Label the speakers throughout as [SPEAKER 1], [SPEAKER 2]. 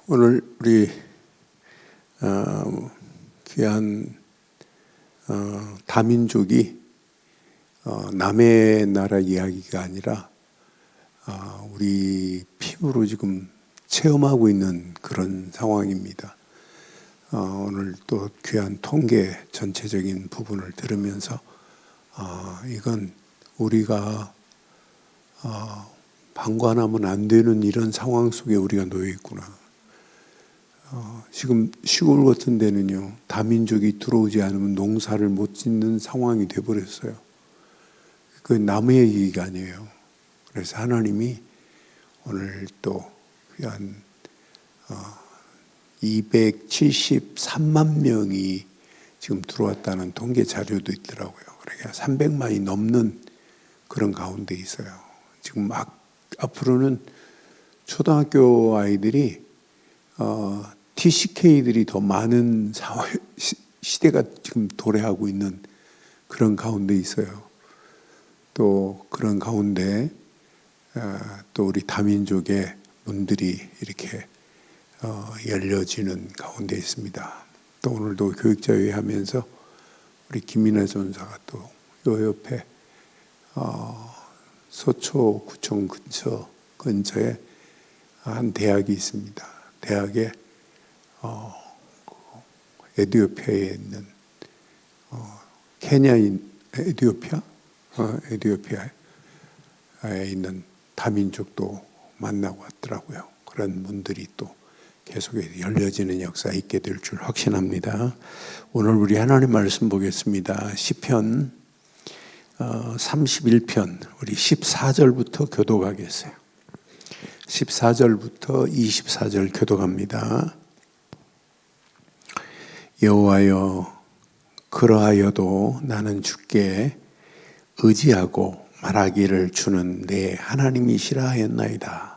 [SPEAKER 1] 오늘 우리 귀한 다민족이 남의 나라 이야기가 아니라 우리 피부로 지금 체험하고 있는 그런 상황입니다. 오늘 또 귀한 통계 전체적인 부분을 들으면서 이건 우리가 방관하면 안 되는 이런 상황 속에 우리가 놓여 있구나. 지금 시골 같은 데는요, 다민족이 들어오지 않으면 농사를 못 짓는 상황이 돼버렸어요. 그 남의 얘기가 아니에요. 그래서 하나님이 오늘 또 한 273만 명이 지금 들어왔다는 통계 자료도 있더라고요. 그러니까 300만이 넘는 그런 가운데 있어요. 지금 앞으로는 초등학교 아이들이 TCK들이 더 많은 시대가 지금 도래하고 있는 그런 가운데 있어요. 또 그런 가운데 또 우리 다민족의 문들이 이렇게 열려지는 가운데 있습니다. 또 오늘도 교육자회 하면서 우리 김민아 전사가 또 요 옆에 서초구청 근처에 한 대학이 있습니다. 대학에 에티오피아에 있는 케냐인 에티오피아에 있는 다민족도 만나고 왔더라고요. 그런 문들이 또 계속 열려지는 역사 있게 될 줄 확신합니다. 오늘 우리 하나님 말씀 보겠습니다. 시편 31편 우리 14절부터 교독하겠어요. 14절부터 24절 교독합니다. 여호와여, 그러하여도 나는 주께 의지하고 말하기를 주는 내 하나님이시라 하였나이다.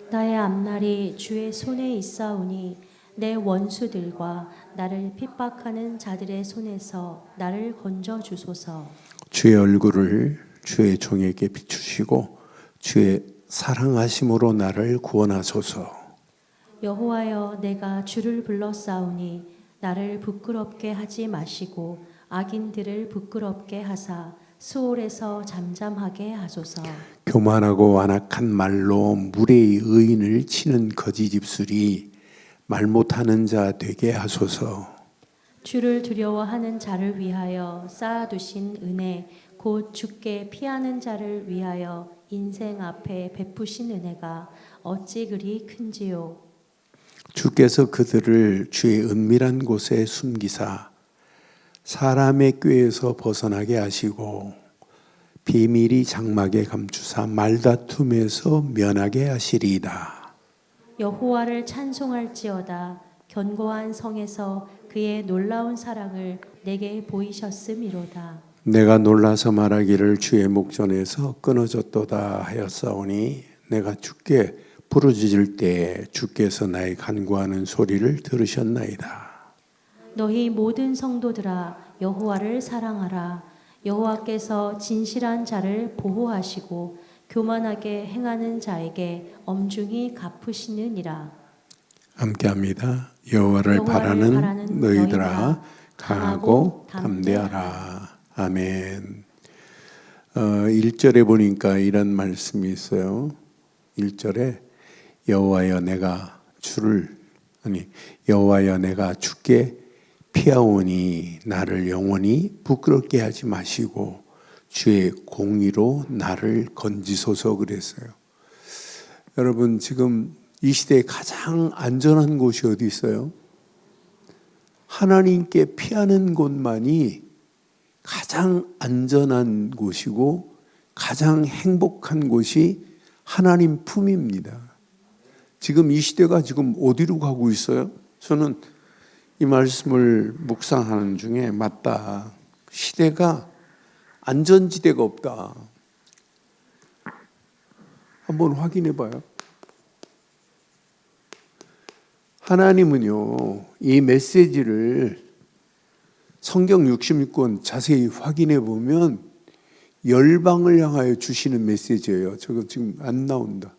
[SPEAKER 2] 나의 앞날이 주의 손에 있사오니 내 원수들과 나를 핍박하는 자들의 손에서 나를 건져 주소서.
[SPEAKER 1] 주의 얼굴을 주의 종에게 비추시고 주의 사랑하심으로 나를 구원하소서.
[SPEAKER 2] 여호와여, 내가 주를 불렀사오니 나를 부끄럽게 하지 마시고 악인들을 부끄럽게 하사 수월에서 잠잠하게 하소서.
[SPEAKER 1] 교만하고 완악한 말로 무례히 의인을 치는 거짓 입술이 말 못하는 자 되게 하소서.
[SPEAKER 2] 주를 두려워하는 자를 위하여 쌓아두신 은혜 곧 주께 피하는 자를 위하여 인생 앞에 베푸신 은혜가 어찌 그리 큰지요.
[SPEAKER 1] 주께서 그들을 주의 은밀한 곳에 숨기사 사람의 꾀에서 벗어나게 하시고 비밀이 장막에 감추사 말다툼에서 면하게 하시리이다.
[SPEAKER 2] 여호와를 찬송할지어다. 견고한 성에서 그의 놀라운 사랑을 내게 보이셨음이로다.
[SPEAKER 1] 내가 놀라서 말하기를 주의 목전에서 끊어졌도다 하였사오니 내가 주께 부르짖을 때 주께서 나의 간구하는 소리를 들으셨나이다.
[SPEAKER 2] 너희 모든 성도들아, 여호와를 사랑하라. 여호와께서 진실한 자를 보호하시고 교만하게 행하는 자에게 엄중히 갚으시느니라.
[SPEAKER 1] 함께합니다. 여호와를 바라는 너희들아, 강하고 담대하라. 아멘. 1절에 보니까 이런 말씀이 있어요. 1절에 여호와여 내가 주께 피하오니 나를 영원히 부끄럽게 하지 마시고 주의 공의로 나를 건지소서 그랬어요. 여러분, 지금 이 시대에 가장 안전한 곳이 어디 있어요? 하나님께 피하는 곳만이 가장 안전한 곳이고 가장 행복한 곳이 하나님 품입니다. 지금 이 시대가 지금 어디로 가고 있어요? 저는 이 말씀을 묵상하는 중에 맞다. 시대가 안전지대가 없다. 한번 확인해 봐요. 하나님은요, 이 메시지를 성경 66권 자세히 확인해 보면 열방을 향하여 주시는 메시지예요. 저거 지금 안 나온다.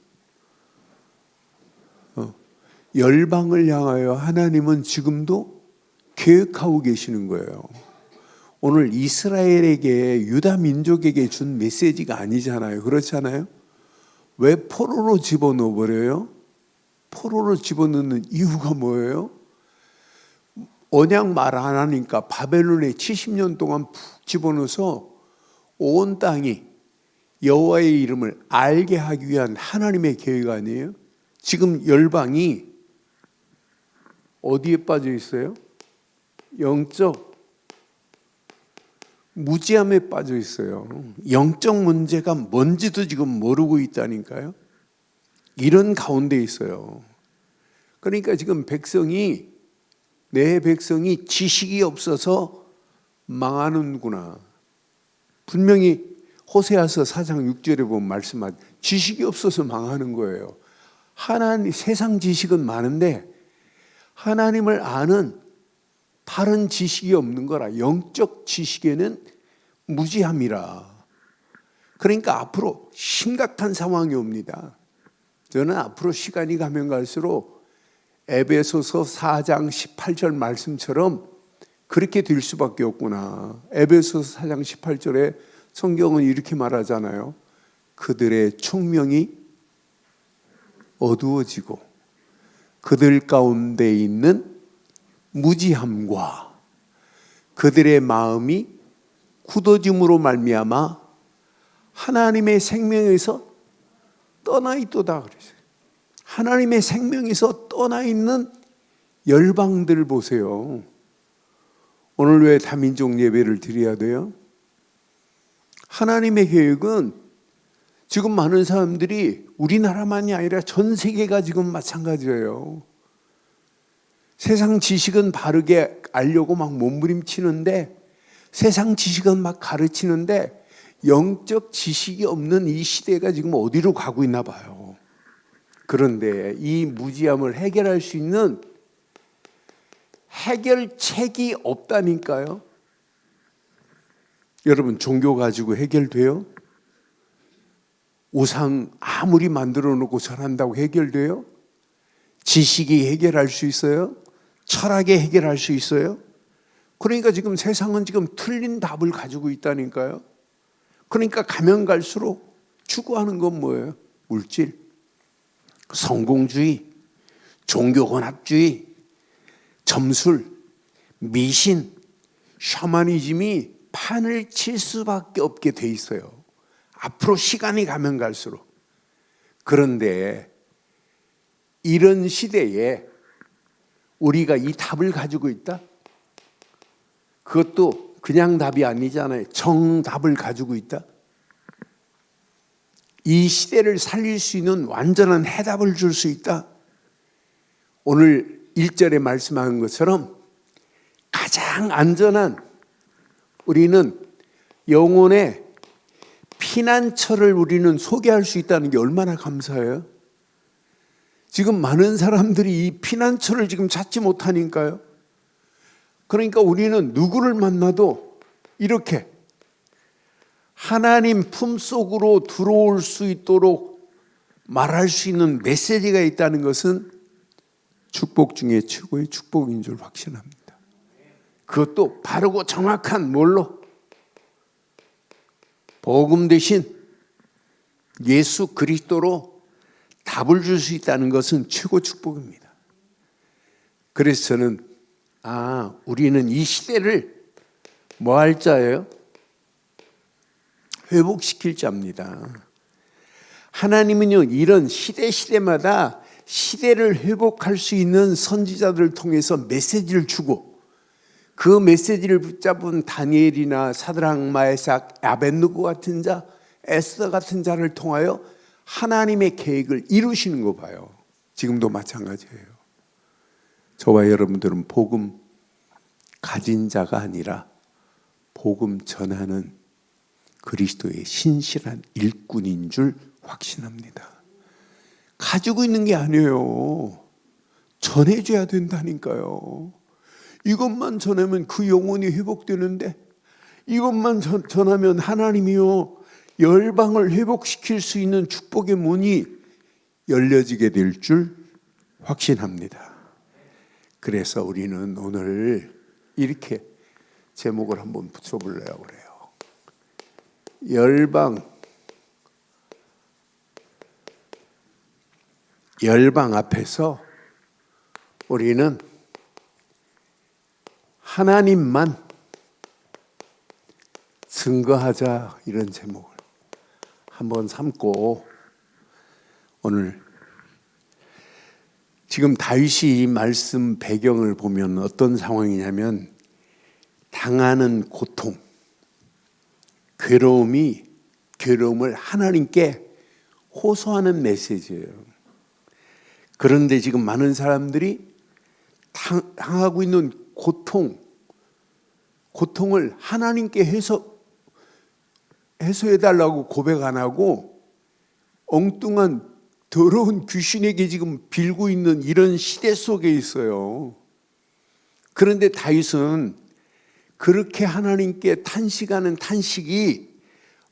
[SPEAKER 1] 열방을 향하여 하나님은 지금도 계획하고 계시는 거예요. 오늘 이스라엘에게, 유다 민족에게 준 메시지가 아니잖아요. 그렇잖아요. 왜 포로로 집어넣어 버려요? 포로로 집어넣는 이유가 뭐예요? 언약 말 안 하니까 바벨론에 70년 동안 푹 집어넣어서 온 땅이 여호와의 이름을 알게 하기 위한 하나님의 계획 아니에요? 지금 열방이 어디에 빠져 있어요? 영적 무지함에 빠져 있어요. 영적 문제가 뭔지도 지금 모르고 있다니까요. 이런 가운데 있어요. 그러니까 지금 내 백성이 지식이 없어서 망하는구나. 분명히 호세아서 4장 6절에 보면 말씀하죠. 지식이 없어서 망하는 거예요. 세상 지식은 많은데 하나님을 아는 다른 지식이 없는 거라. 영적 지식에는 무지함이라. 그러니까 앞으로 심각한 상황이 옵니다. 저는 앞으로 시간이 가면 갈수록 에베소서 4장 18절 말씀처럼 그렇게 될 수밖에 없구나. 에베소서 4장 18절에 성경은 이렇게 말하잖아요. 그들의 총명이 어두워지고 그들 가운데 있는 무지함과 그들의 마음이 굳어짐으로 말미암아 하나님의 생명에서 떠나 있도다 그랬어요. 하나님의 생명에서 떠나 있는 열방들 보세요. 오늘 왜 다민족 예배를 드려야 돼요? 하나님의 계획은 지금 많은 사람들이 우리나라만이 아니라 전 세계가 지금 마찬가지예요. 세상 지식은 바르게 알려고 막 몸부림치는데, 세상 지식은 막 가르치는데 영적 지식이 없는 이 시대가 지금 어디로 가고 있나 봐요. 그런데 이 무지함을 해결할 수 있는 해결책이 없다니까요. 여러분, 종교 가지고 해결돼요? 우상 아무리 만들어 놓고 절한다고 해결돼요? 지식이 해결할 수 있어요? 철학이 해결할 수 있어요? 그러니까 지금 세상은 지금 틀린 답을 가지고 있다니까요. 그러니까 가면 갈수록 추구하는 건 뭐예요? 물질, 성공주의, 종교혼합주의, 점술, 미신, 샤머니즘이 판을 칠 수밖에 없게 돼 있어요. 앞으로 시간이 가면 갈수록. 그런데 이런 시대에 우리가 이 답을 가지고 있다? 그것도 그냥 답이 아니잖아요. 정답을 가지고 있다? 이 시대를 살릴 수 있는 완전한 해답을 줄 수 있다? 오늘 1절에 말씀한 것처럼 가장 안전한, 우리는 영혼의 피난처를 우리는 소개할 수 있다는 게 얼마나 감사해요. 지금 많은 사람들이 이 피난처를 지금 찾지 못하니까요. 그러니까 우리는 누구를 만나도 이렇게 하나님 품속으로 들어올 수 있도록 말할 수 있는 메시지가 있다는 것은 축복 중에 최고의 축복인 줄 확신합니다. 그것도 바르고 정확한 뭘로? 복음 대신 예수 그리스도로 답을 줄 수 있다는 것은 최고 축복입니다. 그래서 저는 우리는 이 시대를 뭐 할 자예요? 회복시킬 자입니다. 하나님은요, 이런 시대마다 시대를 회복할 수 있는 선지자들을 통해서 메시지를 주고, 그 메시지를 붙잡은 다니엘이나 사드락, 메삭, 아벳느고 같은 자, 에스더 같은 자를 통하여 하나님의 계획을 이루시는 거 봐요. 지금도 마찬가지예요. 저와 여러분들은 복음 가진 자가 아니라 복음 전하는 그리스도의 신실한 일꾼인 줄 확신합니다. 가지고 있는 게 아니에요. 전해줘야 된다니까요. 이것만 전하면 그 영혼이 회복되는데, 이것만 전하면 하나님이요, 열방을 회복시킬 수 있는 축복의 문이 열려지게 될 줄 확신합니다. 그래서 우리는 오늘 이렇게 제목을 한번 붙여보려고 그래요. 열방 앞에서 우리는 하나님만 증거하자, 이런 제목을 한번 삼고, 오늘 지금 다윗이 이 말씀 배경을 보면 어떤 상황이냐면, 당하는 고통, 괴로움을 하나님께 호소하는 메시지예요. 그런데 지금 많은 사람들이 당하고 있는 고통을 하나님께 해소해달라고 고백 안 하고 엉뚱한 더러운 귀신에게 지금 빌고 있는 이런 시대 속에 있어요. 그런데 다윗은 그렇게 하나님께 탄식하는 탄식이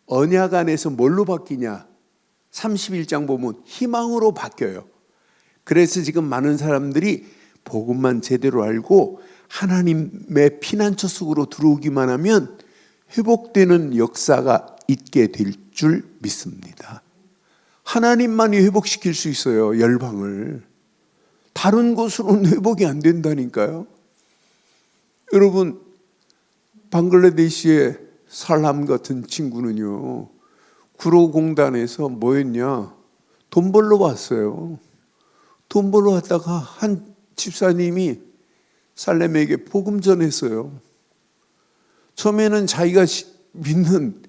[SPEAKER 1] 언약 안에서 뭘로 바뀌냐? 31장 보면 희망으로 바뀌어요. 그래서 지금 많은 사람들이 복음만 제대로 알고 하나님의 피난처 속으로 들어오기만 하면 회복되는 역사가 있게 될 줄 믿습니다. 하나님만이 회복시킬 수 있어요, 열방을. 다른 곳으로는 회복이 안 된다니까요. 여러분, 방글라데시의 살람 같은 친구는요, 구로공단에서 뭐 했냐? 돈 벌러 왔어요. 돈 벌러 왔다가 한 집사님이 살렘에게 복음 전했어요. 처음에는 자기가 믿는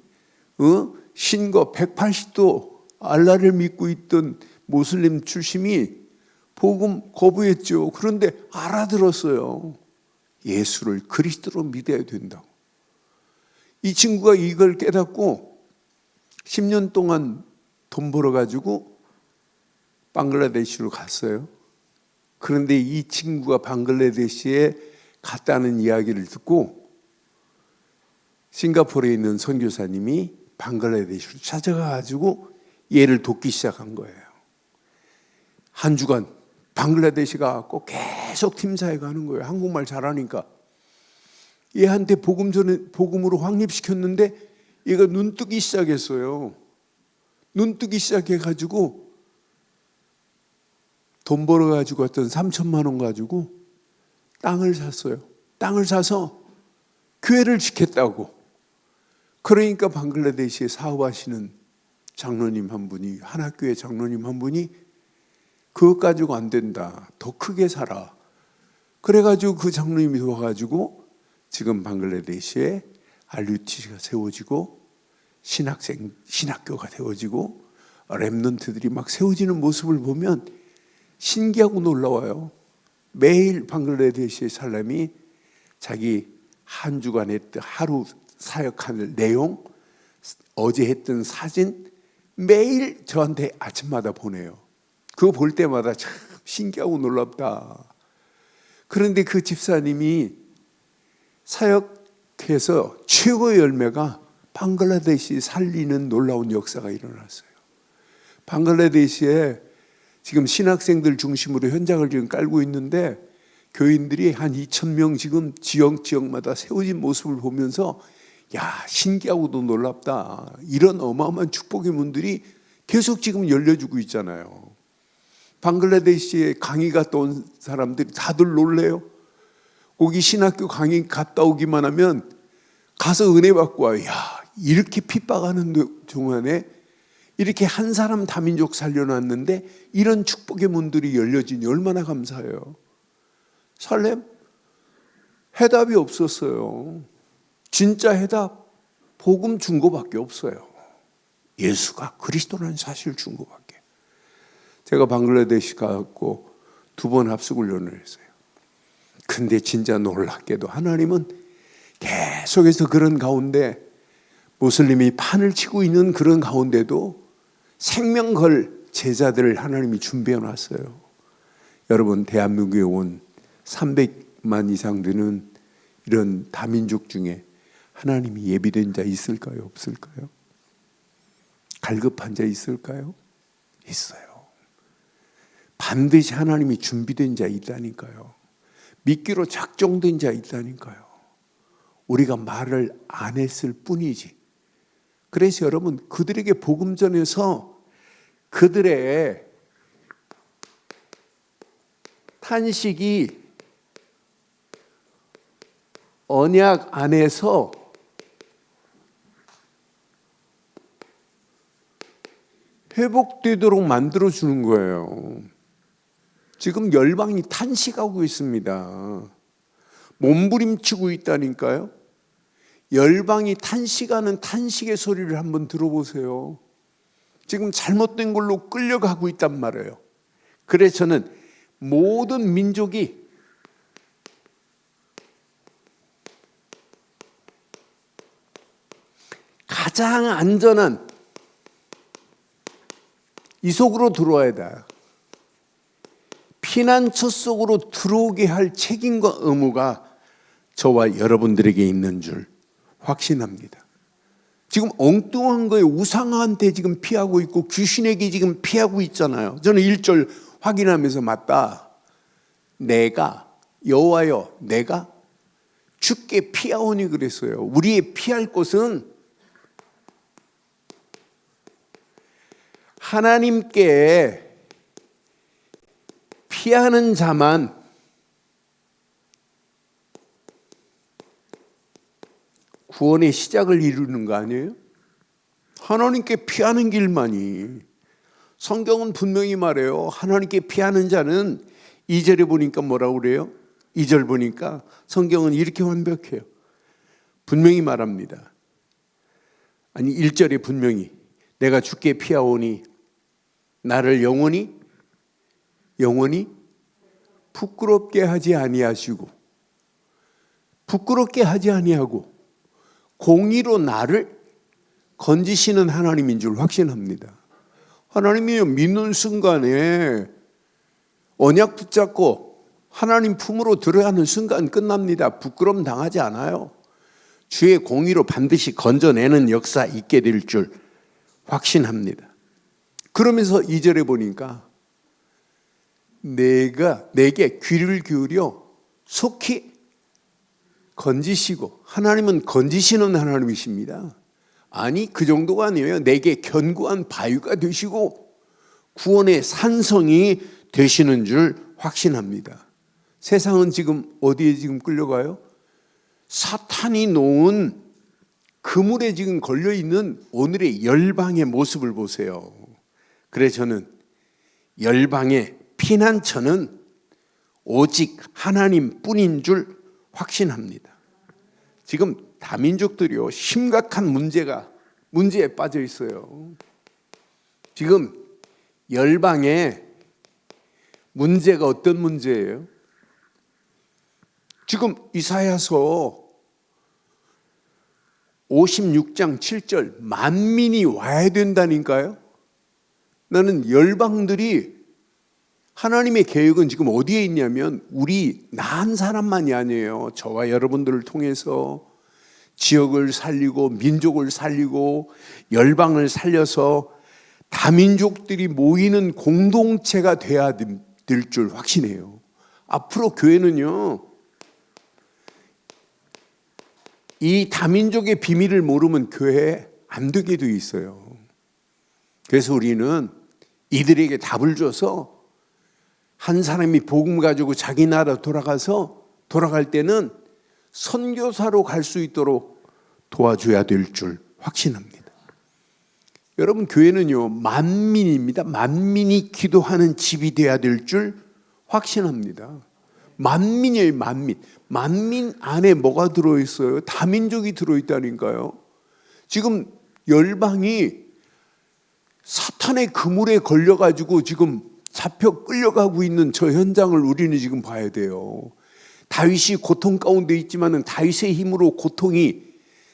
[SPEAKER 1] 신거 180도 알라를 믿고 있던 모슬림 출신이 복음 거부했죠. 그런데 알아들었어요. 예수를 그리스도로 믿어야 된다고. 이 친구가 이걸 깨닫고 10년 동안 돈 벌어가지고 방글라데시로 갔어요. 그런데 이 친구가 방글라데시에 갔다는 이야기를 듣고 싱가포르에 있는 선교사님이 방글라데시로 찾아가가지고 얘를 돕기 시작한 거예요. 한 주간 방글라데시 가고 계속 팀사에 가는 거예요. 한국말 잘하니까. 얘한테 복음으로 확립시켰는데 얘가 눈뜨기 시작했어요. 눈뜨기 시작해가지고 돈 벌어가지고 왔던 3천만 원 가지고 땅을 샀어요. 땅을 사서 교회를 짓겠다고. 그러니까 방글라데시에 사업하시는 장로님 한 분이, 하나교회 장로님 한 분이 그것 가지고 안 된다, 더 크게 살아. 그래가지고 그 장로님이 와가지고 지금 방글라데시에 RUTC가 세워지고 신학교가 세워지고 렘넌트들이 막 세워지는 모습을 보면 신기하고 놀라워요. 매일 방글라데시의 사람이 자기 한 주간 했던 하루 사역하는 내용, 어제 했던 사진 매일 저한테 아침마다 보내요. 그거 볼 때마다 참 신기하고 놀랍다. 그런데 그 집사님이 사역해서 최고의 열매가 방글라데시 살리는 놀라운 역사가 일어났어요. 방글라데시에 지금 신학생들 중심으로 현장을 지금 깔고 있는데 교인들이 한 2,000명 지금 지역마다 세워진 모습을 보면서 야, 신기하고도 놀랍다. 이런 어마어마한 축복의 문들이 계속 지금 열려주고 있잖아요. 방글라데시에 강의 갔다 온 사람들이 다들 놀래요. 거기 신학교 강의 갔다 오기만 하면 가서 은혜 받고 와요. 야, 이렇게 핍박하는 동안에 이렇게 한 사람 다민족 살려놨는데 이런 축복의 문들이 열려지니 얼마나 감사해요. 살렘 해답이 없었어요. 진짜 해답, 복음 준 거밖에 없어요. 예수가 그리스도라는 사실 준 거밖에. 제가 방글라데시 가고 2번 합숙훈련을 했어요. 근데 진짜 놀랍게도 하나님은 계속해서 그런 가운데 모슬림이 판을 치고 있는 그런 가운데도 생명 걸 제자들을 하나님이 준비해 놨어요. 여러분, 대한민국에 온 300만 이상 되는 이런 다민족 중에 하나님이 예비된 자 있을까요? 없을까요? 갈급한 자 있을까요? 있어요. 반드시 하나님이 준비된 자 있다니까요. 믿기로 작정된 자 있다니까요. 우리가 말을 안 했을 뿐이지. 그래서 여러분, 그들에게 복음 전해서 그들의 탄식이 언약 안에서 회복되도록 만들어주는 거예요. 지금 열방이 탄식하고 있습니다. 몸부림치고 있다니까요. 열방이 탄식하는 탄식의 소리를 한번 들어보세요. 지금 잘못된 걸로 끌려가고 있단 말이에요. 그래서 저는 모든 민족이 가장 안전한 이 속으로 들어와야 돼. 피난처 속으로 들어오게 할 책임과 의무가 저와 여러분들에게 있는 줄 확신합니다. 지금 엉뚱한 거에 우상한테 지금 피하고 있고 귀신에게 지금 피하고 있잖아요. 저는 1절 확인하면서 맞다. 내가 여호와여 내가 주께 피하오니 그랬어요. 우리의 피할 곳은 하나님께 피하는 자만 구원의 시작을 이루는 거 아니에요? 하나님께 피하는 길만이. 성경은 분명히 말해요. 하나님께 피하는 자는 2절에 보니까 뭐라고 그래요? 2절 보니까 성경은 이렇게 완벽해요. 분명히 말합니다. 아니 1절에 분명히 내가 주께 피하오니 나를 영원히 부끄럽게 하지 아니하시고 부끄럽게 하지 아니하고 공의로 나를 건지시는 하나님인 줄 확신합니다. 하나님이 믿는 순간에 언약 붙잡고 하나님 품으로 들어가는 순간 끝납니다. 부끄럼 당하지 않아요. 주의 공의로 반드시 건져내는 역사 있게 될 줄 확신합니다. 그러면서 2절에 보니까 내게 귀를 기울여 속히 건지시고, 하나님은 건지시는 하나님이십니다. 아니 그 정도가 아니에요. 내게 견고한 바위가 되시고 구원의 산성이 되시는 줄 확신합니다. 세상은 지금 어디에 지금 끌려가요? 사탄이 놓은 그물에 지금 걸려있는 오늘의 열방의 모습을 보세요. 그래서 저는 열방의 피난처는 오직 하나님뿐인 줄 확신합니다. 지금 다민족들이요 심각한 문제에 빠져 있어요. 지금 열방의 문제가 어떤 문제예요? 지금 이사야서 56장 7절 만민이 와야 된다니까요. 나는 열방들이 하나님의 계획은 지금 어디에 있냐면 우리 난 사람만이 아니에요. 저와 여러분들을 통해서 지역을 살리고 민족을 살리고 열방을 살려서 다민족들이 모이는 공동체가 돼야 될 줄 확신해요. 앞으로 교회는요 이 다민족의 비밀을 모르면 교회에 안 되게 돼 있어요. 그래서 우리는 이들에게 답을 줘서 한 사람이 복음 가지고 자기 나라 돌아갈 때는 선교사로 갈 수 있도록 도와줘야 될 줄 확신합니다. 여러분 교회는요 만민입니다. 만민이 기도하는 집이 돼야 될 줄 확신합니다. 만민이에요. 만민 안에 뭐가 들어있어요? 다민족이 들어있다니까요. 지금 열방이 사탄의 그물에 걸려가지고 지금 잡혀 끌려가고 있는 저 현장을 우리는 지금 봐야 돼요. 다윗이 고통 가운데 있지만은 다윗의 힘으로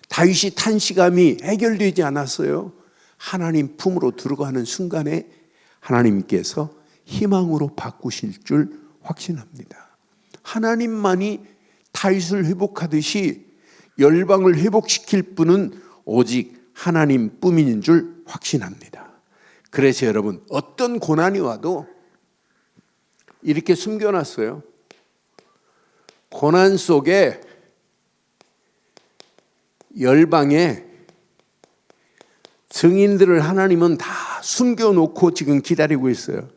[SPEAKER 1] 다윗이 탄식함이 해결되지 않았어요. 하나님 품으로 들어가는 순간에 하나님께서 희망으로 바꾸실 줄 확신합니다. 하나님만이 다윗을 회복하듯이 열방을 회복시킬 분은 오직 하나님뿐인 줄 확신합니다. 그래서 여러분 어떤 고난이 와도 이렇게 숨겨놨어요. 고난 속에 열방에 증인들을 하나님은 다 숨겨놓고 지금 기다리고 있어요.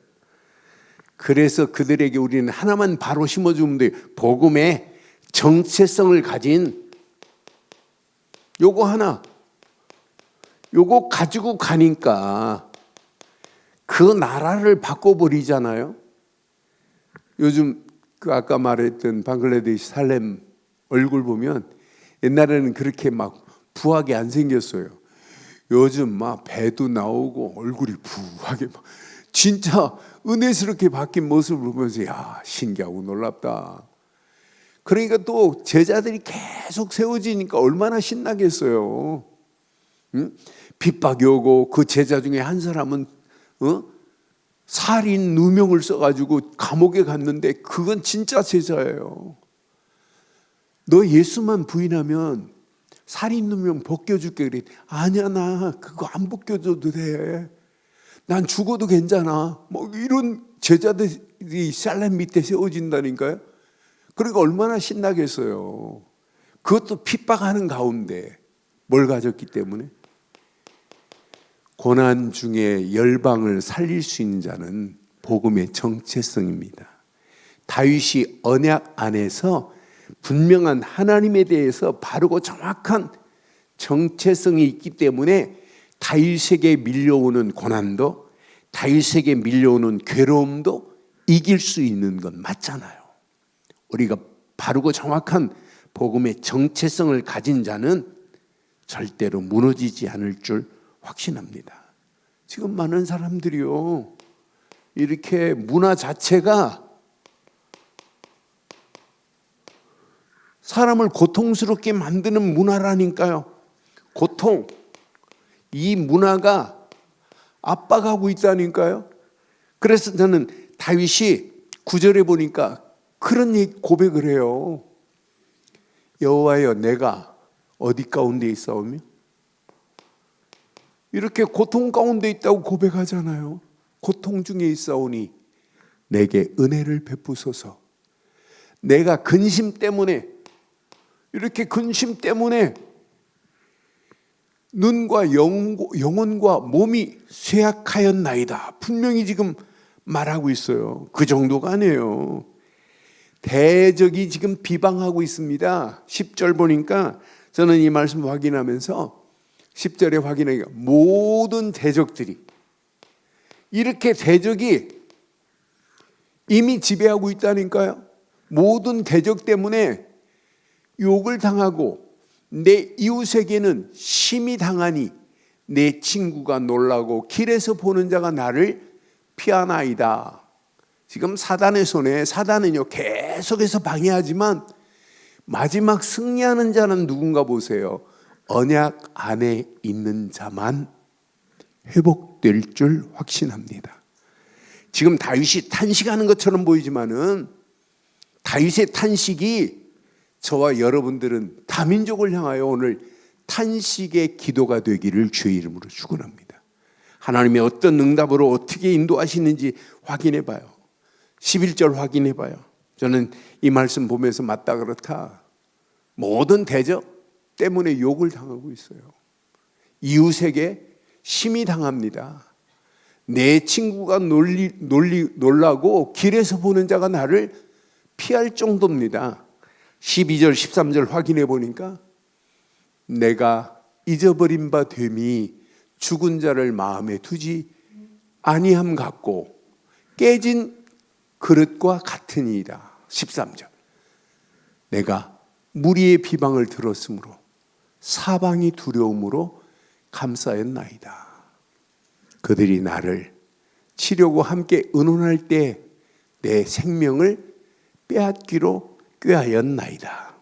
[SPEAKER 1] 그래서 그들에게 우리는 하나만 바로 심어주면 돼요. 복음의 정체성을 가진 요거 하나, 요거 가지고 가니까 그 나라를 바꿔버리잖아요. 요즘 그 아까 말했던 방글라데시 살렘 얼굴 보면 옛날에는 그렇게 막 부하게 안 생겼어요. 요즘 막 배도 나오고 얼굴이 부하게 막 진짜 은혜스럽게 바뀐 모습을 보면서 야, 신기하고 놀랍다. 그러니까 또 제자들이 계속 세워지니까 얼마나 신나겠어요. 응? 핍박이 오고 그 제자 중에 한 사람은 살인 누명을 써가지고 감옥에 갔는데 그건 진짜 제자예요. 너 예수만 부인하면 살인 누명 벗겨줄게 그래. 아니야, 나 그거 안 벗겨줘도 돼. 난 죽어도 괜찮아. 뭐 이런 제자들이 살렘 밑에 세워진다니까요. 그러니까 얼마나 신나겠어요. 그것도 핍박하는 가운데 뭘 가졌기 때문에. 고난 중에 열방을 살릴 수 있는 자는 복음의 정체성입니다. 다윗이 언약 안에서 분명한 하나님에 대해서 바르고 정확한 정체성이 있기 때문에 다윗에게 밀려오는 고난도, 다윗에게 밀려오는 괴로움도 이길 수 있는 건 맞잖아요. 우리가 바르고 정확한 복음의 정체성을 가진 자는 절대로 무너지지 않을 줄 확신합니다. 지금 많은 사람들이요, 이렇게 문화 자체가 사람을 고통스럽게 만드는 문화라니까요. 고통, 이 문화가 압박하고 있다니까요. 그래서 저는 다윗이 9절에 보니까 그런 고백을 해요. 여호와여, 내가 어디 가운데 있사오며? 이렇게 고통 가운데 있다고 고백하잖아요. 고통 중에 있사오니 내게 은혜를 베푸소서. 내가 근심 때문에, 이렇게 근심 때문에 눈과 영혼과 몸이 쇠약하였나이다. 분명히 지금 말하고 있어요. 그 정도가 아니에요. 대적이 지금 비방하고 있습니다. 10절 보니까 저는 이 말씀 확인하면서 10절에 확인하니까 모든 대적들이, 이렇게 대적이 이미 지배하고 있다니까요. 모든 대적 때문에 욕을 당하고 내 이웃에게는 심히 당하니 내 친구가 놀라고 길에서 보는 자가 나를 피하나이다. 지금 사단의 손에, 사단은요 계속해서 방해하지만 마지막 승리하는 자는 누군가 보세요. 언약 안에 있는 자만 회복될 줄 확신합니다. 지금 다윗이 탄식하는 것처럼 보이지만은 다윗의 탄식이 저와 여러분들은 다민족을 향하여 오늘 탄식의 기도가 되기를 주의 이름으로 축원합니다. 하나님의 어떤 응답으로 어떻게 인도하시는지 확인해 봐요. 11절 확인해 봐요. 저는 이 말씀 보면서 맞다 그렇다. 모든 대적 때문에 욕을 당하고 있어요. 이웃에게 심히 당합니다. 내 친구가 놀라고 길에서 보는 자가 나를 피할 정도입니다. 12절 13절 확인해 보니까 내가 잊어버린 바 됨이 죽은 자를 마음에 두지 아니함 같고 깨진 그릇과 같으니이다. 13절 내가 무리의 비방을 들었으므로 사방이 두려움으로 감싸였나이다. 그들이 나를 치려고 함께 의논할 때 내 생명을 빼앗기로 꾀하였나이다.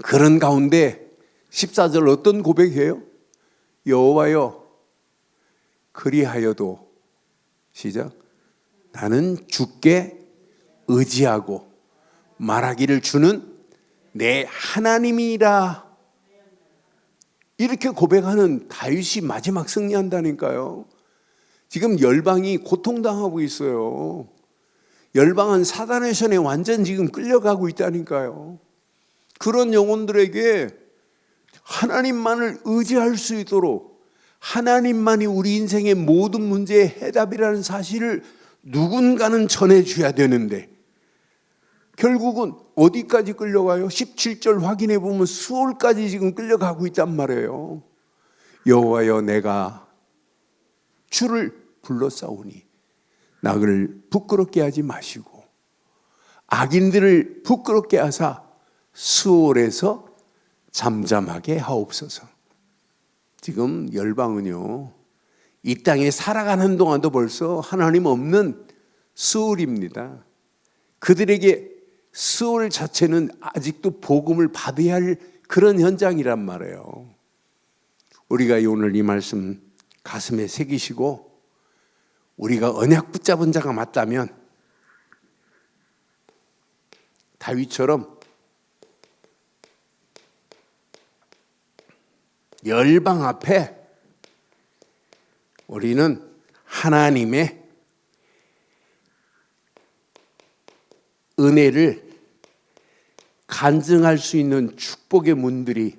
[SPEAKER 1] 그런 가운데 14절 어떤 고백이에요? 여호와여, 그리하여도 시작 나는 주께 의지하고 말하기를 주는 내 하나님이라. 이렇게 고백하는 다윗이 마지막 승리한다니까요. 지금 열방이 고통당하고 있어요. 열방은 사단의 손에 완전 지금 끌려가고 있다니까요. 그런 영혼들에게 하나님만을 의지할 수 있도록 하나님만이 우리 인생의 모든 문제의 해답이라는 사실을 누군가는 전해줘야 되는데 결국은 어디까지 끌려가요? 17절 확인해 보면 수월까지 지금 끌려가고 있단 말이에요. 여호와여 내가 주를 불러싸우니 나를 부끄럽게 하지 마시고 악인들을 부끄럽게 하사 수월에서 잠잠하게 하옵소서. 지금 열방은요 이 땅에 살아가는 동안도 벌써 하나님 없는 수월입니다. 그들에게 수월 자체는 아직도 복음을 받아야 할 그런 현장이란 말이에요. 우리가 오늘 이 말씀 가슴에 새기시고 우리가 언약 붙잡은 자가 맞다면 다윗처럼 열방 앞에 우리는 하나님의 은혜를 간증할 수 있는 축복의 문들이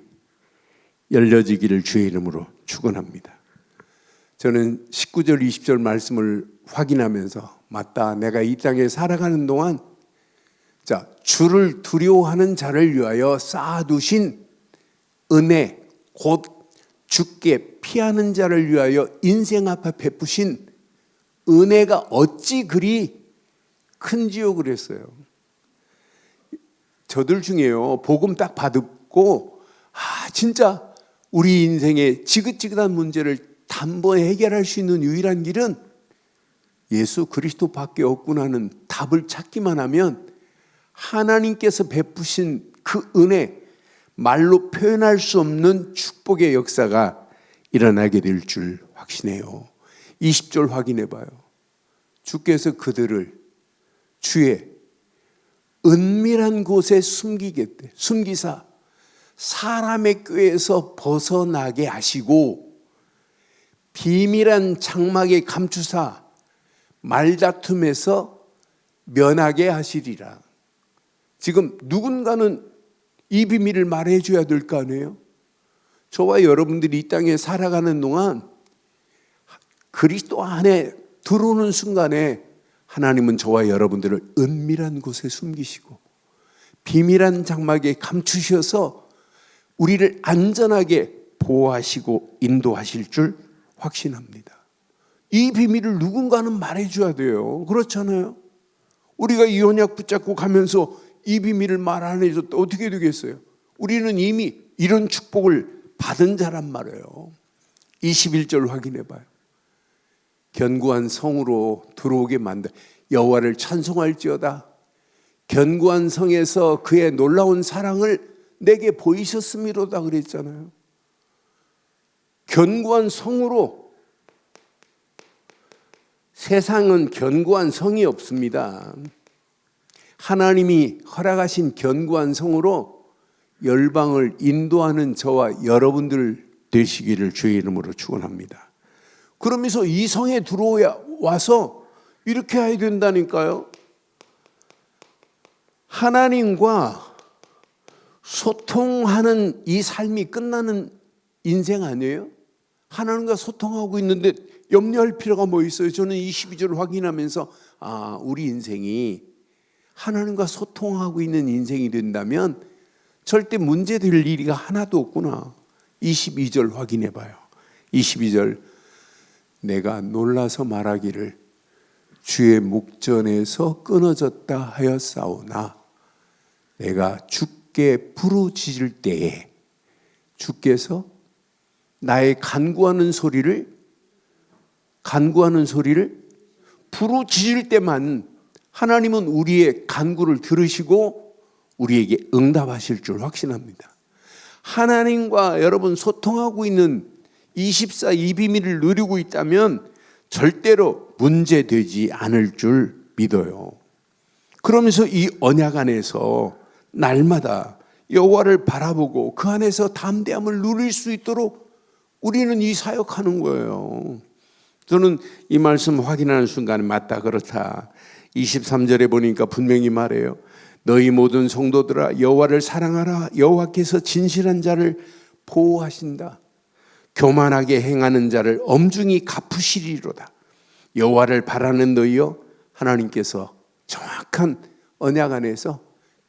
[SPEAKER 1] 열려지기를 주의 이름으로 축원합니다. 저는 19절 20절 말씀을 확인하면서 맞다, 내가 이 땅에 살아가는 동안 주를 두려워하는 자를 위하여 쌓아두신 은혜 곧 주께 피하는 자를 위하여 인생 앞에 베푸신 은혜가 어찌 그리 큰지요 그랬어요. 저들 중에요 복음 딱 받고 진짜 우리 인생의 지긋지긋한 문제를 단번에 해결할 수 있는 유일한 길은 예수 그리스도밖에 없구나는 답을 찾기만 하면 하나님께서 베푸신 그 은혜, 말로 표현할 수 없는 축복의 역사가 일어나게 될 줄 확신해요. 20절 확인해 봐요. 주께서 그들을 주의 은밀한 곳에 숨기사 사람의 꾀에서 벗어나게 하시고 비밀한 장막에 감추사 말다툼에서 면하게 하시리라. 지금 누군가는 이 비밀을 말해줘야 될 거 아니에요? 저와 여러분들이 이 땅에 살아가는 동안 그리스도 안에 들어오는 순간에 하나님은 저와 여러분들을 은밀한 곳에 숨기시고 비밀한 장막에 감추셔서 우리를 안전하게 보호하시고 인도하실 줄 확신합니다. 이 비밀을 누군가는 말해줘야 돼요. 그렇잖아요. 우리가 이 언약 붙잡고 가면서 이 비밀을 말 안 해줬다 어떻게 되겠어요? 우리는 이미 이런 축복을 받은 자란 말이에요. 21절 확인해 봐요. 견고한 성으로 들어오게 만들 여호와를 찬송할지어다. 견고한 성에서 그의 놀라운 사랑을 내게 보이셨음이로다 그랬잖아요. 견고한 성으로. 세상은 견고한 성이 없습니다. 하나님이 허락하신 견고한 성으로 열방을 인도하는 저와 여러분들 되시기를 주의 이름으로 축원합니다. 그러면서 이 성에 들어와서 이렇게 해야 된다니까요. 하나님과 소통하는 이 삶이 끝나는 인생 아니에요? 하나님과 소통하고 있는데 염려할 필요가 뭐 있어요? 저는 22절을 확인하면서 우리 인생이 하나님과 소통하고 있는 인생이 된다면 절대 문제될 일이 하나도 없구나. 22절 확인해 봐요. 22절 내가 놀라서 말하기를 주의 목전에서 끊어졌다 하였사오나 내가 주께 부르짖을 때에 주께서 나의 간구하는 소리를 부르짖을 때만 하나님은 우리의 간구를 들으시고 우리에게 응답하실 줄 확신합니다. 하나님과 여러분 소통하고 있는 24 이 비밀을 누리고 있다면 절대로 문제되지 않을 줄 믿어요. 그러면서 이 언약 안에서 날마다 여호와를 바라보고 그 안에서 담대함을 누릴 수 있도록 우리는 이 사역하는 거예요. 저는 이 말씀 확인하는 순간에 맞다, 그렇다. 23절에 보니까 분명히 말해요. 너희 모든 성도들아 여호와를 사랑하라. 여호와께서 진실한 자를 보호하신다. 교만하게 행하는 자를 엄중히 갚으시리로다. 여호와를 바라는 너희여, 하나님께서 정확한 언약 안에서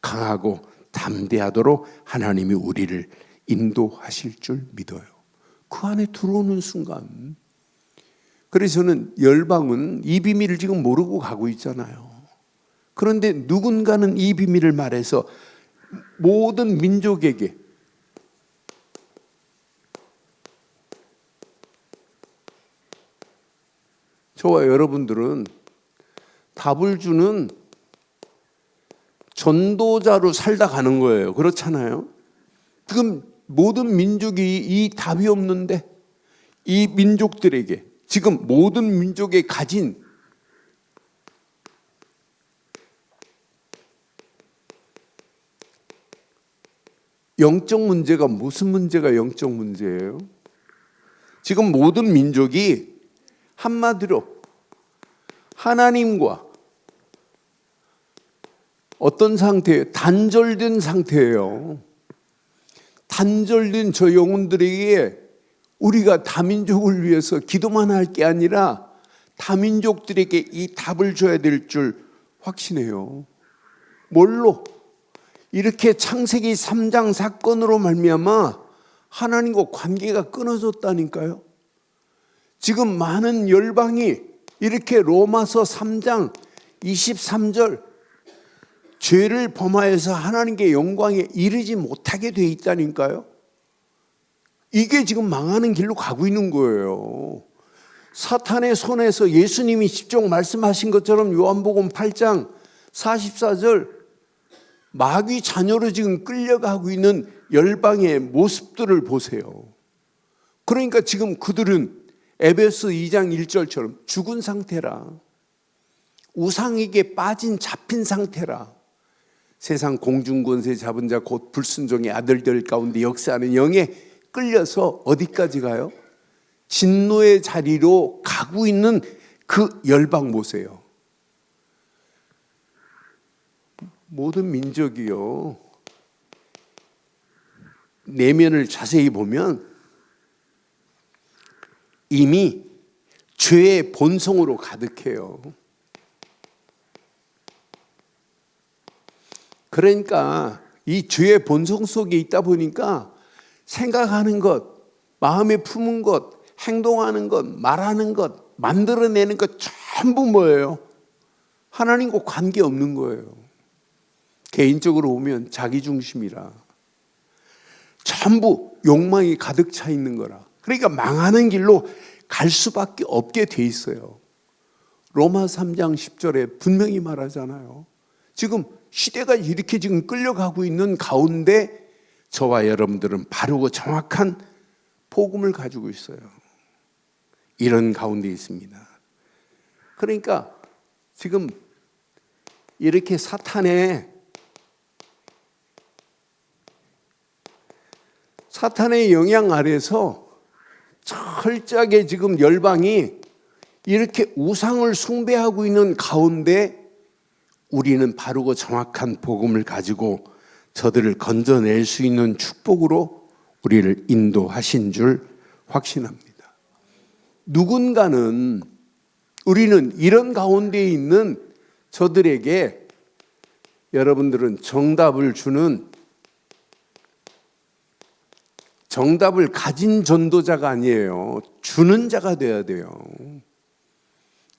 [SPEAKER 1] 강하고 담대하도록 하나님이 우리를 인도하실 줄 믿어요. 그 안에 들어오는 순간, 그래서 저는 열방은 이 비밀을 지금 모르고 가고 있잖아요. 그런데 누군가는 이 비밀을 말해서 모든 민족에게, 저와 여러분들은 답을 주는 전도자로 살다 가는 거예요. 그렇잖아요. 지금 모든 민족이 이 답이 없는데 이 민족들에게, 지금 모든 민족이 가진 영적 문제가 무슨 문제가 영적 문제예요? 지금 모든 민족이 한마디로 하나님과 어떤 상태예요? 단절된 상태예요. 단절된 저 영혼들에게 우리가 다민족을 위해서 기도만 할 게 아니라 다민족들에게 이 답을 줘야 될 줄 확신해요. 뭘로? 이렇게 창세기 3장 사건으로 말미암아 하나님과 관계가 끊어졌다니까요. 지금 많은 열방이 이렇게 로마서 3장 23절 죄를 범하여서 하나님께 영광에 이르지 못하게 돼 있다니까요. 이게 지금 망하는 길로 가고 있는 거예요. 사탄의 손에서 예수님이 직접 말씀하신 것처럼 요한복음 8장 44절 마귀 자녀로 지금 끌려가고 있는 열방의 모습들을 보세요. 그러니까 지금 그들은 에베소 2장 1절처럼 죽은 상태라, 우상에게 빠진 잡힌 상태라, 세상 공중권세 잡은 자 곧 불순종의 아들들 가운데 역사하는 영에 끌려서 어디까지 가요? 진노의 자리로 가고 있는 그 열방 보세요. 모든 민족이요, 내면을 자세히 보면 이미 죄의 본성으로 가득해요. 그러니까 이 죄의 본성 속에 있다 보니까 생각하는 것, 마음에 품은 것, 행동하는 것, 말하는 것, 만들어내는 것 전부 뭐예요? 하나님과 관계없는 거예요. 개인적으로 보면 자기중심이라 전부 욕망이 가득 차 있는 거라. 그러니까 망하는 길로 갈 수밖에 없게 돼 있어요. 로마 3장 10절에 분명히 말하잖아요. 지금 시대가 이렇게 지금 끌려가고 있는 가운데 저와 여러분들은 바르고 정확한 복음을 가지고 있어요. 이런 가운데 있습니다. 그러니까 지금 이렇게 사탄의 영향 아래서 철저하게 지금 열방이 이렇게 우상을 숭배하고 있는 가운데 우리는 바르고 정확한 복음을 가지고 저들을 건져낼 수 있는 축복으로 우리를 인도하신 줄 확신합니다. 누군가는, 우리는 이런 가운데 있는 저들에게 여러분들은 정답을 가진 전도자가 아니에요. 주는 자가 돼야 돼요.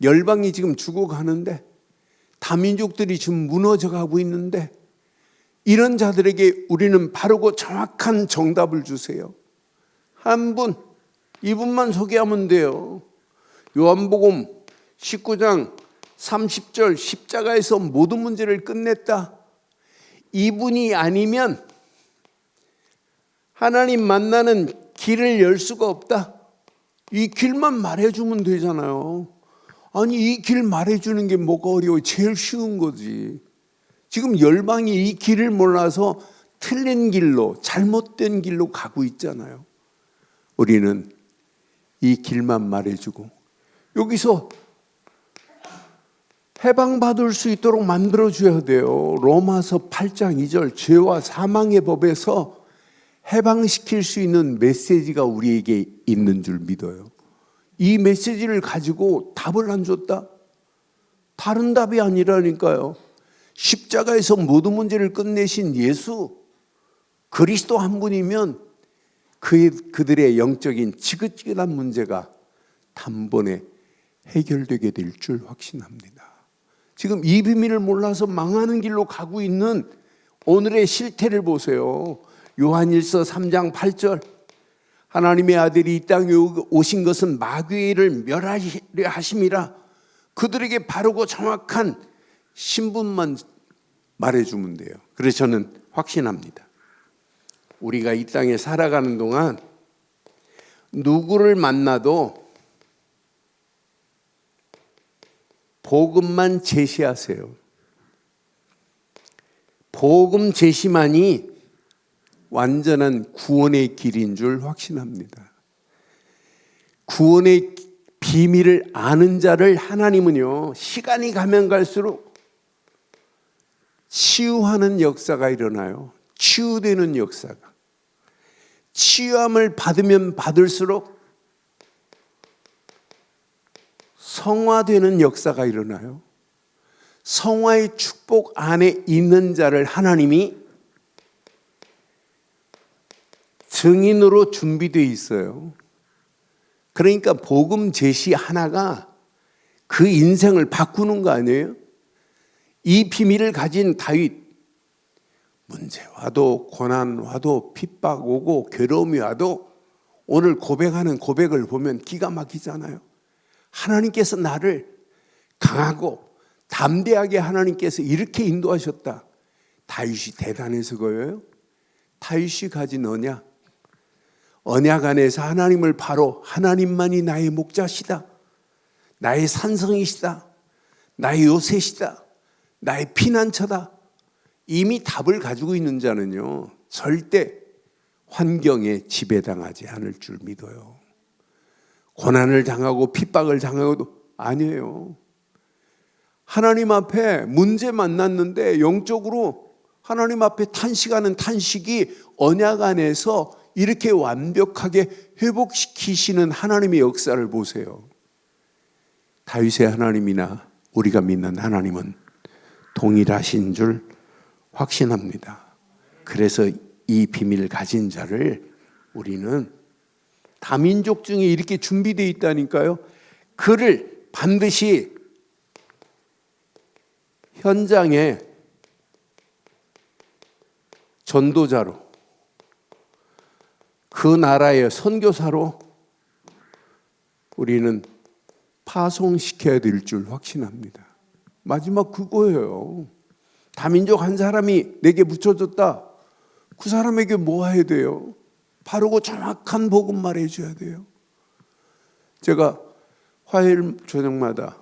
[SPEAKER 1] 열방이 지금 죽어가는데, 다민족들이 지금 무너져가고 있는데, 이런 자들에게 우리는 바르고 정확한 정답을 주세요. 한 분, 이분만 소개하면 돼요. 요한복음 19장 30절 십자가에서 모든 문제를 끝냈다. 이분이 아니면 하나님 만나는 길을 열 수가 없다. 이 길만 말해주면 되잖아요. 아니, 이 길 말해주는 게 뭐가 어려워요? 제일 쉬운 거지. 지금 열방이 이 길을 몰라서 틀린 길로, 잘못된 길로 가고 있잖아요. 우리는 이 길만 말해주고, 여기서 해방받을 수 있도록 만들어줘야 돼요. 로마서 8장 2절 죄와 사망의 법에서 해방시킬 수 있는 메시지가 우리에게 있는 줄 믿어요. 이 메시지를 가지고 답을 안 줬다? 다른 답이 아니라니까요. 십자가에서 모든 문제를 끝내신 예수 그리스도 한 분이면 그들의 영적인 지긋지긋한 문제가 단번에 해결되게 될 줄 확신합니다. 지금 이 비밀을 몰라서 망하는 길로 가고 있는 오늘의 실태를 보세요. 요한일서 3장 8절 하나님의 아들이 이 땅에 오신 것은 마귀를 멸하려 하심이라. 그들에게 바르고 정확한 신분만 말해주면 돼요. 그래서 저는 확신합니다. 우리가 이 땅에 살아가는 동안 누구를 만나도 복음만 제시하세요. 복음 제시만이 완전한 구원의 길인 줄 확신합니다. 구원의 비밀을 아는 자를 하나님은요, 시간이 가면 갈수록 치유하는 역사가 일어나요. 치유되는 역사가. 치유함을 받으면 받을수록 성화되는 역사가 일어나요. 성화의 축복 안에 있는 자를 하나님이 증인으로 준비되어 있어요. 그러니까 복음 제시 하나가 그 인생을 바꾸는 거 아니에요? 이 비밀을 가진 다윗, 문제 와도 고난 와도 핍박 오고 괴로움이 와도 오늘 고백하는 고백을 보면 기가 막히잖아요. 하나님께서 나를 강하고 담대하게 하나님께서 이렇게 인도하셨다. 다윗이 대단해서 그래요? 다윗이 가진 언약 안에서 하나님을 바로 하나님만이 나의 목자시다, 나의 산성이시다, 나의 요새시다, 나의 피난처다. 이미 답을 가지고 있는 자는요, 절대 환경에 지배당하지 않을 줄 믿어요. 고난을 당하고 핍박을 당하고도 아니에요. 하나님 앞에 문제 만났는데 영적으로 하나님 앞에 탄식하는 탄식이 언약 안에서 이렇게 완벽하게 회복시키시는 하나님의 역사를 보세요. 다윗의 하나님이나 우리가 믿는 하나님은 동일하신 줄 확신합니다. 그래서 이 비밀을 가진 자를 우리는 다민족 중에 이렇게 준비되어 있다니까요. 그를 반드시 현장에 전도자로, 그 나라의 선교사로 우리는 파송시켜야 될 줄 확신합니다. 마지막 그거예요. 다민족 한 사람이 내게 묻혀졌다. 그 사람에게 뭐 해야 돼요? 바르고 정확한 복음 말해줘야 돼요. 제가 화요일 저녁마다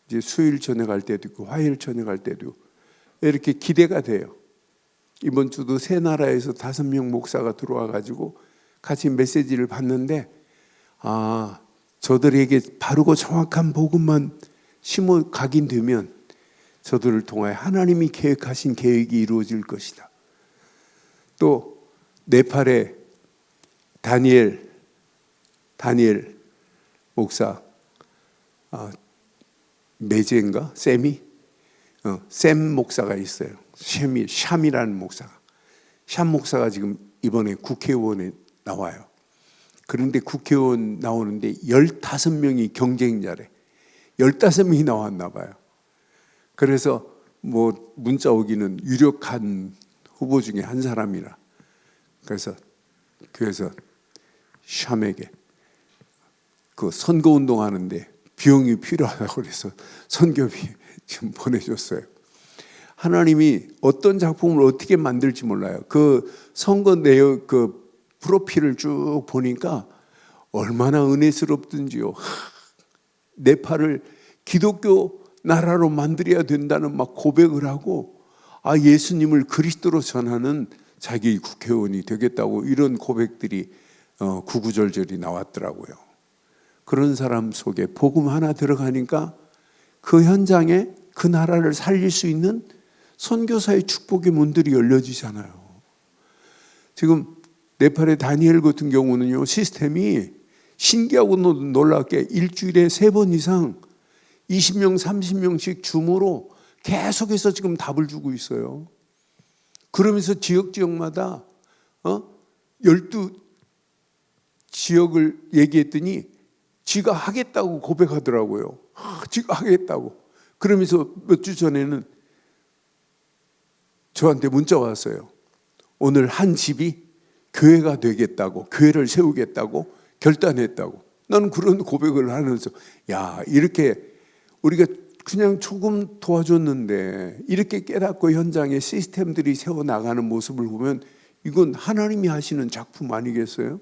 [SPEAKER 1] 이제 수요일 저녁할 때도 있고 화요일 저녁할 때도 이렇게 기대가 돼요. 이번 주도 세 나라에서 5명 목사가 들어와 가지고 같이 메시지를 받는데, 저들에게 바르고 정확한 복음만 심어 각인되면 저들을 통하여 하나님이 계획하신 계획이 이루어질 것이다. 또 네팔의 다니엘 목사, 메제인가 샘이 샘 목사가 있어요. 샴이라는 목사가. 샴 목사가 지금 이번에 국회의원에 나와요. 그런데 국회의원 나오는데 15명이 경쟁자래. 15명이 나왔나 봐요. 그래서 뭐 문자 오기는 유력한 후보 중에 한 사람이라. 그래서 교회에서 샴에게 그 선거운동 하는데 비용이 필요하다고 그래서 선교비 지금 보내줬어요. 하나님이 어떤 작품을 어떻게 만들지 몰라요. 그 선거 내용 그 프로필을 쭉 보니까 얼마나 은혜스럽든지요. 네팔을 기독교 나라로 만들어야 된다는 막 고백을 하고, 예수님을 그리스도로 전하는 자기 국회의원이 되겠다고 이런 고백들이 구구절절이 나왔더라고요. 그런 사람 속에 복음 하나 들어가니까 그 현장에 그 나라를 살릴 수 있는 선교사의 축복의 문들이 열려지잖아요. 지금 네팔의 다니엘 같은 경우는요, 시스템이 신기하고 놀랍게 일주일에 3번 이상 20명, 30명씩 줌으로 계속해서 지금 답을 주고 있어요. 그러면서 지역마다 12지역을 얘기했더니 지가 하겠다고 고백하더라고요. 지가 하겠다고. 그러면서 몇 주 전에는 저한테 문자 왔어요. 오늘 한 집이 교회가 되겠다고, 교회를 세우겠다고 결단했다고. 나는 그런 고백을 하면서 야, 이렇게 우리가 그냥 조금 도와줬는데 이렇게 깨닫고 현장에 시스템들이 세워나가는 모습을 보면 이건 하나님이 하시는 작품 아니겠어요?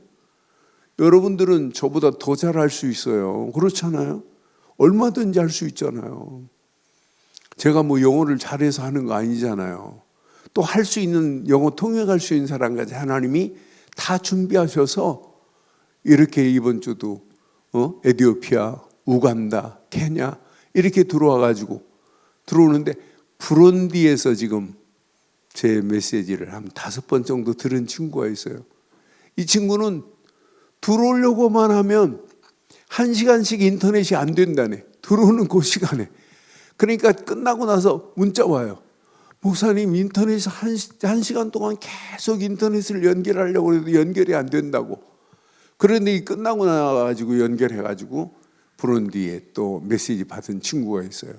[SPEAKER 1] 여러분들은 저보다 더 잘할 수 있어요. 그렇잖아요? 얼마든지 할 수 있잖아요. 제가 뭐 영어를 잘해서 하는 거 아니잖아요. 또 할 수 있는, 영어 통역할 수 있는 사람까지 하나님이 다 준비하셔서 이렇게 이번 주도 에티오피아, 우간다, 케냐 이렇게 들어오는데 부룬디에서 지금 제 메시지를 한 5번 정도 들은 친구가 있어요. 이 친구는 들어오려고만 하면 1시간씩 인터넷이 안 된다네. 들어오는 그 시간에. 그러니까 끝나고 나서 문자 와요. 목사님, 인터넷에서 1시간 동안 계속 인터넷을 연결하려고 해도 연결이 안 된다고. 그런데 끝나고 나가지고 연결해가지고 부룬디에 또 메시지 받은 친구가 있어요.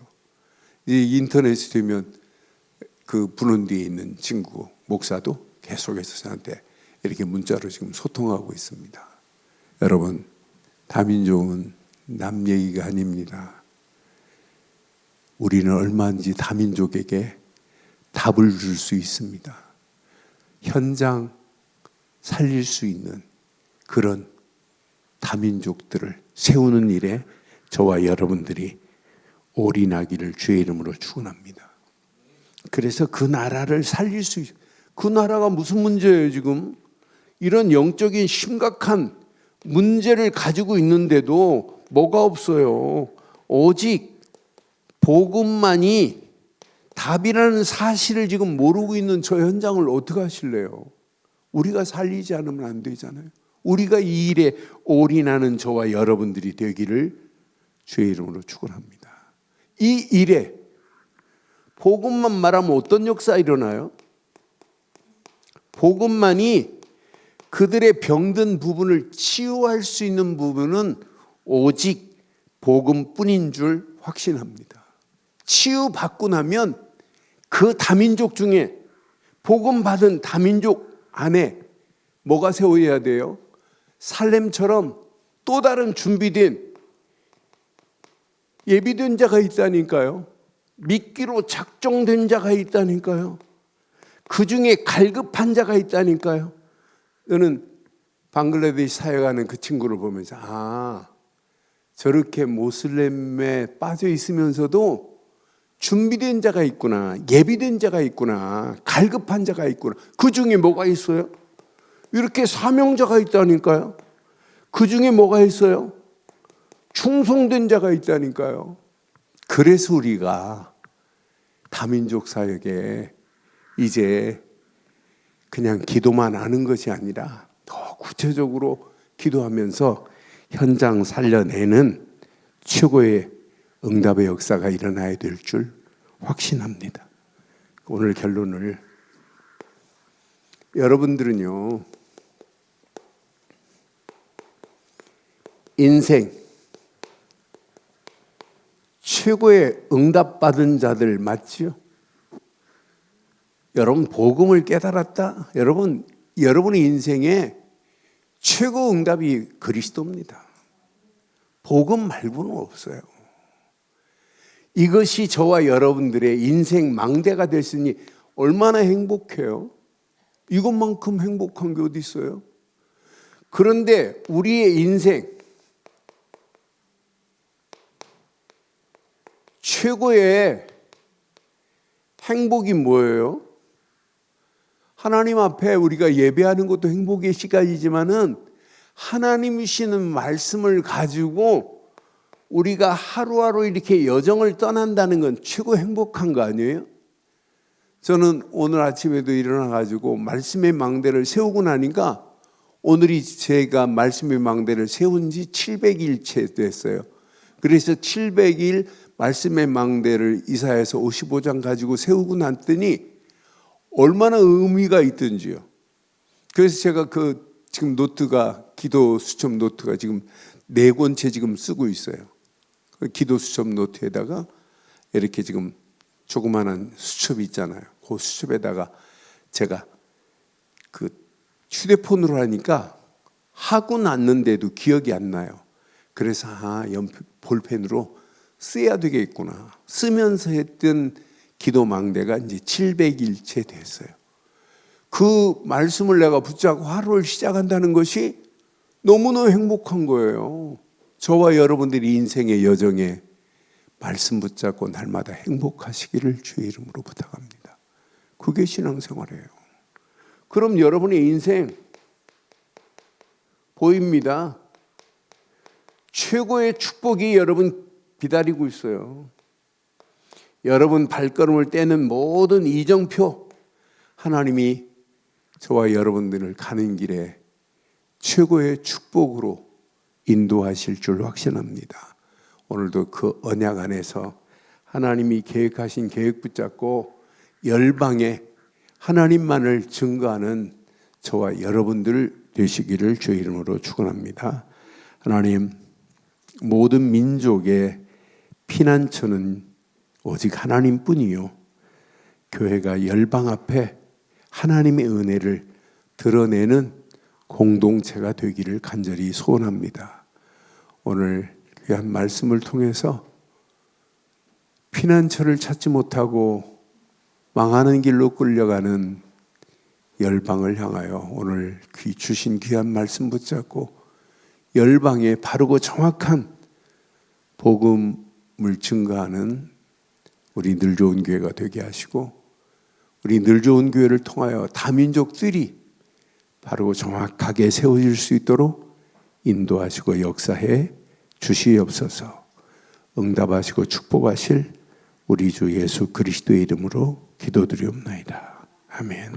[SPEAKER 1] 이 인터넷이 되면 그 부룬디에 있는 친구, 목사도 계속해서 저한테 이렇게 문자로 지금 소통하고 있습니다. 여러분, 다민족은 남 얘기가 아닙니다. 우리는 얼마든지 다민족에게 답을 줄 수 있습니다. 현장 살릴 수 있는 그런 다민족들을 세우는 일에 저와 여러분들이 올인하기를 주의 이름으로 축원합니다. 그래서 그 나라를 살릴 수 있어요. 그 나라가 무슨 문제예요 지금? 이런 영적인 심각한 문제를 가지고 있는데도 뭐가 없어요. 오직 복음만이 답이라는 사실을 지금 모르고 있는 저 현장을 어떻게 하실래요? 우리가 살리지 않으면 안 되잖아요. 우리가 이 일에 올인하는 저와 여러분들이 되기를 주의 이름으로 축원합니다. 이 일에 복음만 말하면 어떤 역사 일어나요? 복음만이 그들의 병든 부분을 치유할 수 있는 부분은 오직 복음뿐인 줄 확신합니다. 치유받고 나면 그 다민족 중에 복음 받은 다민족 안에 뭐가 세워야 돼요? 살렘처럼 또 다른 준비된 예비된 자가 있다니까요. 믿기로 작정된 자가 있다니까요. 그 중에 갈급한 자가 있다니까요. 저는 방글라데시 사역하는 그 친구를 보면서 저렇게 모슬렘에 빠져 있으면서도 준비된 자가 있구나, 예비된 자가 있구나, 갈급한 자가 있구나. 그 중에 뭐가 있어요? 이렇게 사명자가 있다니까요. 그 중에 뭐가 있어요? 충성된 자가 있다니까요. 그래서 우리가 다민족 사역에 이제 그냥 기도만 하는 것이 아니라 더 구체적으로 기도하면서 현장 살려내는 최고의 응답의 역사가 일어나야 될 줄 확신합니다. 오늘 결론을, 여러분들은요, 인생 최고의 응답받은 자들 맞지요? 여러분 복음을 깨달았다? 여러분의 인생에 최고 응답이 그리스도입니다. 복음 말고는 없어요. 이것이 저와 여러분들의 인생 망대가 됐으니 얼마나 행복해요. 이것만큼 행복한 게 어디 있어요? 그런데 우리의 인생 최고의 행복이 뭐예요? 하나님 앞에 우리가 예배하는 것도 행복의 시간이지만은 하나님이시는 말씀을 가지고 우리가 하루하루 이렇게 여정을 떠난다는 건 최고 행복한 거 아니에요? 저는 오늘 아침에도 일어나가지고 말씀의 망대를 세우고 나니까 오늘이 제가 말씀의 망대를 세운 지 700일째 됐어요. 그래서 700일 말씀의 망대를 이사야서 55장 가지고 세우고 났더니 얼마나 의미가 있던지요. 그래서 제가 지금 노트가 기도 수첩 노트가 지금 4권째 지금 쓰고 있어요. 기도 수첩 노트에다가 이렇게 지금 조그마한 수첩이 있잖아요. 그 수첩에다가 제가 휴대폰으로 하니까 하고 났는데도 기억이 안 나요. 그래서 볼펜으로 써야 되겠구나. 쓰면서 했던 기도 망대가 이제 700일째 됐어요. 그 말씀을 내가 붙잡고 하루를 시작한다는 것이 너무너무 행복한 거예요. 저와 여러분들이 인생의 여정에 말씀 붙잡고 날마다 행복하시기를 주의 이름으로 부탁합니다. 그게 신앙생활이에요. 그럼 여러분의 인생 보입니다. 최고의 축복이 여러분 기다리고 있어요. 여러분 발걸음을 떼는 모든 이정표, 하나님이 저와 여러분들을 가는 길에 최고의 축복으로 인도하실 줄 확신합니다. 오늘도 그 언약 안에서 하나님이 계획하신 계획 붙잡고 열방에 하나님만을 증거하는 저와 여러분들 되시기를 주의 이름으로 축원합니다. 하나님, 모든 민족의 피난처는 오직 하나님뿐이요, 교회가 열방 앞에 하나님의 은혜를 드러내는 공동체가 되기를 간절히 소원합니다. 오늘 귀한 말씀을 통해서 피난처를 찾지 못하고 망하는 길로 끌려가는 열방을 향하여 오늘 주신 귀한 말씀 붙잡고 열방에 바르고 정확한 복음을 증거하는 우리 늘 좋은 교회가 되게 하시고, 우리 늘 좋은 교회를 통하여 다민족들이 바르고 정확하게 세워질 수 있도록 인도하시고 역사해 주시옵소서. 응답하시고 축복하실 우리 주 예수 그리스도의 이름으로 기도드리옵나이다. 아멘.